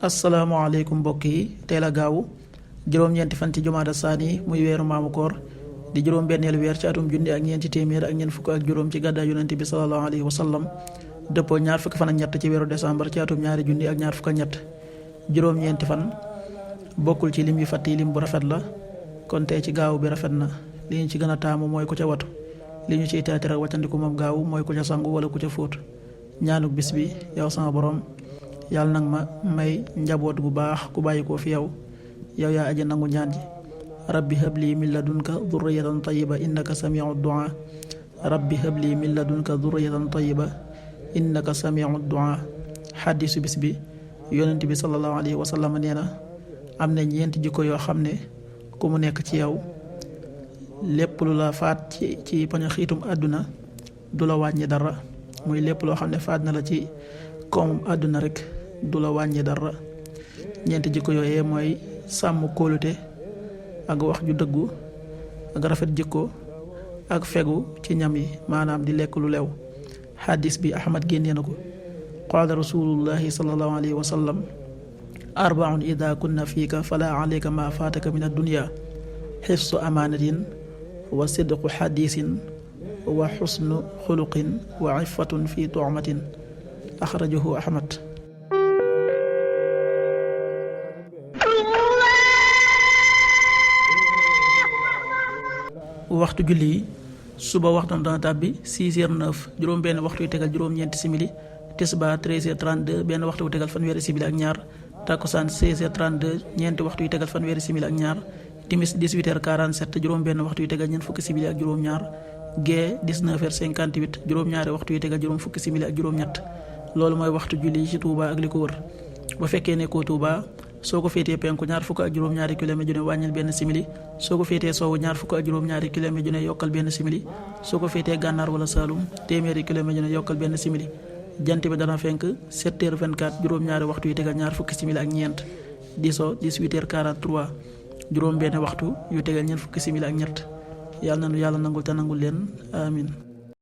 asalaamaaleykum mbokk yi teel a gaaw juróom-ñeenti fan ci jumaada saani muy weeru maamu koor di juróom-benneelu weer ci atum junni ak ñeenti téeméer ak ñeent fukk ak juróom ci gàddaay yonent bi sallallahu alayhi wa sallam dëppoo ñaar fukki fan ak ñett ci weeru décembre ci atum ñaari junni ak ñaar fukk ak ñett juróom-ñeenti fan bokkul ci lim yu fàtt yi lim bu rafet la kon tey ci gaaw bi rafet na li ñu ci gën a taamu mooy ku ca watu li ñu ciy teetir ak wàccandiku moom gaaw mooy ku ca sangu wala ku ca fóot ñaanuk bis bi yow sama borom yàlla nag ma may njaboot gu baax ku bàyyi ko fi yow yaa aji nangu ñaan ji rabbi habli min ladunka dhurriyatan tayyiba innaka samiu du'a rabbi habli min ladunka dhurriyatan tayyiba innaka samiu du'a xaddisu bis bi yonent bi sallallahu alayhi wa sallam nee na am na ñeenti jikko yoo xam ne ku mu nekk ci yow lépp lu la faat ci paña xiitum àdduna du la wàññi dara muy lépp loo xam ne faat na la ci koomum àdduna rek du la wàññi dara ñeenti jikko yooyee mooy sàmm kóolute ak wax ju dëggu ak rafet jikko ak fegu ci ñam yi maanaam di lekk lu lew xaddis bi ahmad génnee na ko qaala rasulullahi sallallahu alayhi wa sallam arbaun ida kunna fiika fala alayka ma faataka min addunya xifsu amaanatin wa sidqu xadiisin wa xusnu xuluqin wa iffatun fi tu'matin axrajahu ahmad. waxtu julli yi suba waxtam dana tàbbi 6h09 juróom benn waxtu yu tegal juróom-ñeenti simili tisbaar 13h32 benn waxtu yu tegal fanweeri simili ak ñaar takkusaan 16h32 ñeenti waxtu yu tegal fanweeri simili ak ñaar timis 18h47 juróom benn waxtu yu tegal ñeent fukki simili ak juróom ñaar gee 19h58 juróom-ñaari waxtu yu tegal juróom fukki simili ak juróom-ñett loolu mooy waxtu julli yi ci Touba ak li ko wër bu fekkee nekkoo Touba soo ko féetee penku ñaar fukk ak juróom-ñaari kilomètre ju ne wàññil benn simili soo ko féetee sowwu ñaar fukk ak juróom-ñaari kilomètre ju ne yokkal benn simili soo ko féetee gànnaar wala Saalum téeméeri kilomètre ju ne yokkal benn simili jant bi dana fenk 7h24 juróom-ñaari waxtu yu tegal ñaar fukki simili ak ñeent di so 18h43 juróom benn waxtu yu tegal ñeent fukki simili ak ñett yàlla na nu yàlla nangul te nangul leen amin